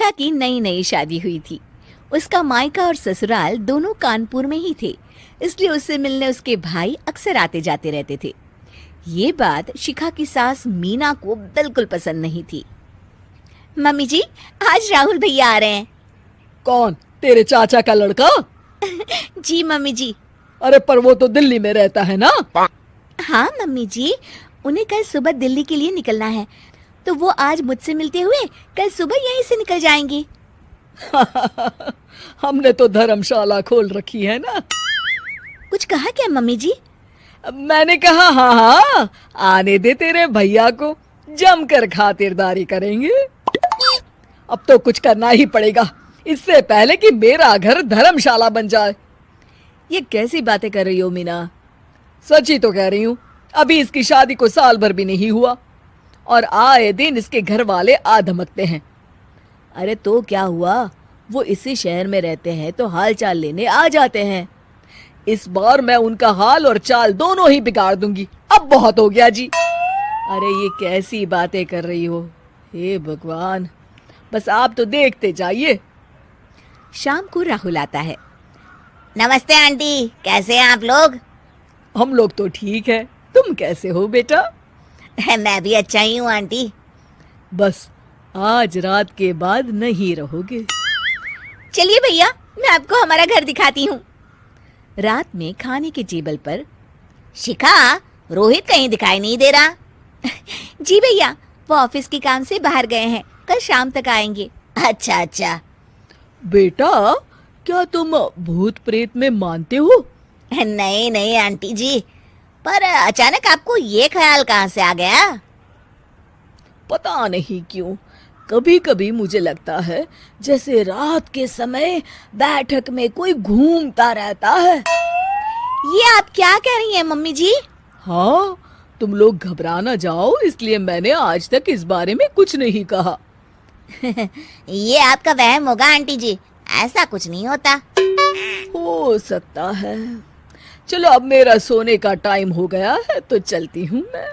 शिखा की नई नई शादी हुई थी। उसका मायका और ससुराल दोनों कानपुर में ही थे, इसलिए उससे मिलने उसके भाई अक्सर आते जाते रहते थे। ये बात शिखा की सास मीना को बिल्कुल पसंद नहीं थी। मम्मी जी, आज राहुल भैया आ रहे हैं। कौन, तेरे चाचा का लड़का? जी मम्मी जी। अरे पर वो तो दिल्ली में रहता है ना? हाँ मम्मी जी, उन्हें कल सुबह दिल्ली के लिए निकलना है, तो वो आज मुझसे मिलते हुए कल सुबह यहीं से निकल जाएंगे। हमने तो धर्मशाला खोल रखी है ना। कुछ कहा क्या मम्मी जी? मैंने कहा हाँ हाँ, आने दे तेरे भैया को, जमकर खातिरदारी करेंगे। अब तो कुछ करना ही पड़ेगा, इससे पहले कि मेरा घर धर्मशाला बन जाए। ये कैसी बातें कर रही हो मीना? सच ही तो कह रही हूँ। अभी इसकी शादी को साल भर भी नहीं हुआ और आए दिन इसके घर वाले आ धमकते हैं। अरे तो क्या हुआ, वो इसी शहर में रहते हैं तो हाल चाल लेने आ जाते हैं। इस बार मैं उनका हाल और चाल दोनों ही बिगाड़ दूंगी। अब बहुत हो गया जी। अरे ये कैसी बातें कर रही हो, हे भगवान, बस आप तो देखते जाइए। शाम को राहुल आता है। नमस्ते आंटी, कैसे हैं आप लोग? हम लोग तो ठीक है, तुम कैसे हो बेटा? मैं भी अच्छा ही हूँ आंटी। बस आज रात के बाद नहीं रहोगे। चलिए भैया, मैं आपको हमारा घर दिखाती हूँ। रात में खाने के टेबल पर शिखा, रोहित कहीं दिखाई नहीं दे रहा। जी भैया, वो ऑफिस के काम से बाहर गए हैं, कल शाम तक आएंगे। अच्छा अच्छा। बेटा, क्या तुम भूत प्रेत में मानते हो? नहीं नहीं आंटी जी, पर अचानक आपको ये ख्याल कहाँ से आ गया? पता नहीं क्यों, कभी कभी मुझे लगता है जैसे रात के समय बैठक में कोई घूमता रहता है। ये आप क्या कह रही हैं मम्मी जी? हाँ, तुम लोग घबरा ना जाओ, इसलिए मैंने आज तक इस बारे में कुछ नहीं कहा। ये आपका वहम होगा आंटी जी, ऐसा कुछ नहीं होता। हो सकता है। चलो अब मेरा सोने का टाइम हो गया है तो चलती हूँ मैं।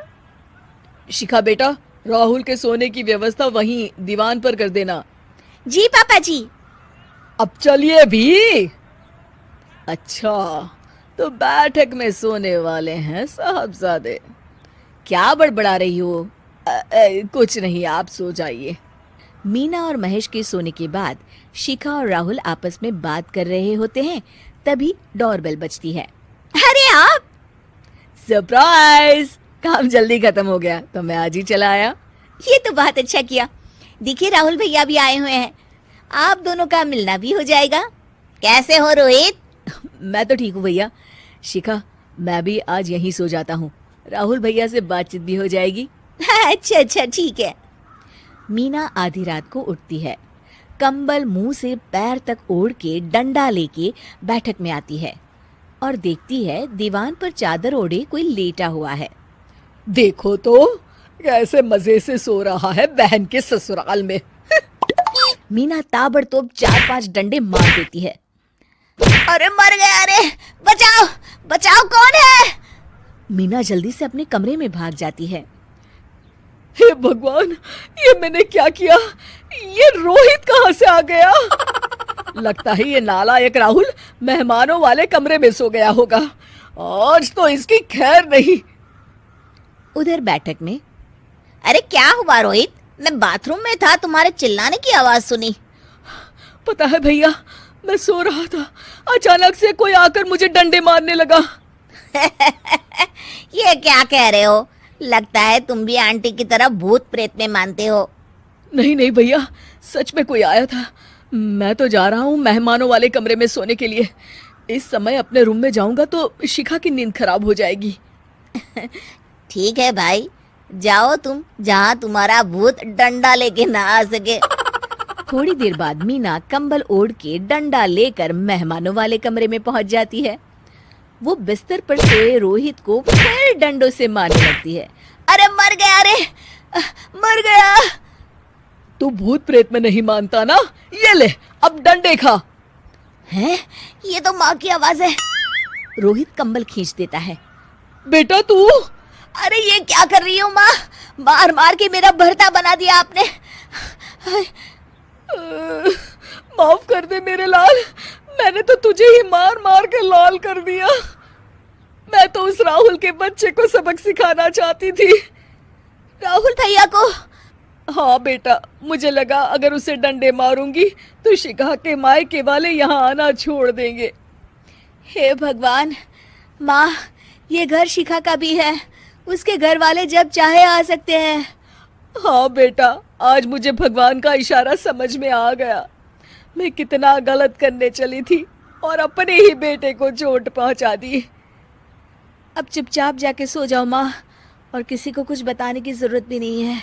शिखा बेटा, राहुल के सोने की व्यवस्था वहीं दीवान पर कर देना। जी पापा जी। अब चलिए भी। अच्छा, तो बैठक में सोने वाले हैं साहबजादे। क्या बड़बड़ा रही हो? कुछ नहीं, आप सो जाइए। मीना और महेश के सोने के बाद शिखा और राहुल आपस में बात कर रहे होते हैं, तभी डोरबेल बजती है। अरे आप! सरप्राइज! काम जल्दी खत्म हो गया तो मैं आज ही चला आया। ये तो बहुत अच्छा किया। देखिए राहुल भैया भी आए हुए हैं, आप दोनों का मिलना भी हो जाएगा। कैसे हो रोहित? मैं तो ठीक हूँ भैया। शिखा, मैं भी आज यहीं सो जाता हूँ, राहुल भैया से बातचीत भी हो जाएगी। अच्छा अच्छा, ठीक है। मीना आधी रात को उठती है, कंबल मुंह से पैर तक ओढ़ के डंडा लेके बैठक में आती है और देखती है दीवान पर चादर ओढ़े कोई लेटा हुआ है। देखो तो कैसे मजे से सो रहा है बहन के ससुराल में। मीना ताबड़तोड़ 4-5 डंडे मार देती है। अरे मर गया, अरे बचाओ बचाओ, कौन है? मीना जल्दी से अपने कमरे में भाग जाती है। हे भगवान, ये मैंने क्या किया? ये रोहित कहाँ से आ गया? लगता है ये नालायक राहुल मेहमानों वाले कमरे में सो गया होगा। आज तो इसकी खैर नहीं। उधर बैठक में, अरे क्या हुआ रोहित? मैं बाथरूम में था, तुम्हारे चिल्लाने की आवाज सुनी। पता है भैया, मैं सो रहा था, अचानक से कोई आकर मुझे डंडे मारने लगा। ये क्या कह रहे हो? लगता है तुम भी आंटी की तरह भूत प्रेत में मानते हो। नहीं नहीं भैया, सच में कोई आया था। मैं तो जा रहा हूँ मेहमानों वाले कमरे में सोने के लिए। इस समय अपने रूम में जाऊंगा तो शिखा की नींद खराब हो जाएगी। ठीक है भाई, जाओ तुम, जहाँ तुम्हारा भूत डंडा लेके ना आ सके। थोड़ी देर बाद मीना कंबल ओढ़ के डंडा लेकर मेहमानों वाले कमरे में पहुंच जाती है। वो बिस्तर पर सोए रोहित को फिर डंडों से मारने लगती है। अरे मर गया, अरे मर गया। तू भूत प्रेत में नहीं मानता ना? ये ले, अब डंडे खा। हैं? ये तो माँ की आवाज है। रोहित कंबल खींच देता है। बेटा तू! अरे ये क्या कर रही हो माँ? मार मार के मेरा भरता बना दिया आपने। कर दे मेरे लाल, मैंने तो तुझे ही मार मार के लाल कर दिया। मैं तो उस राहुल के बच्चे को सबक सिखाना चाहती थी। राहुल भैया को? हाँ बेटा, मुझे लगा अगर उसे डंडे मारूंगी तो शिखा के मायके वाले यहाँ आना छोड़ देंगे। हे भगवान, माँ ये घर शिखा का भी है, उसके घर वाले जब चाहे आ सकते हैं। हाँ बेटा, आज मुझे भगवान का इशारा समझ में आ गया। मैं कितना गलत करने चली थी और अपने ही बेटे को चोट पहुंचा दी। अब चुपचाप जाके सो जाओ माँ, और किसी को कुछ बताने की जरूरत भी नहीं है।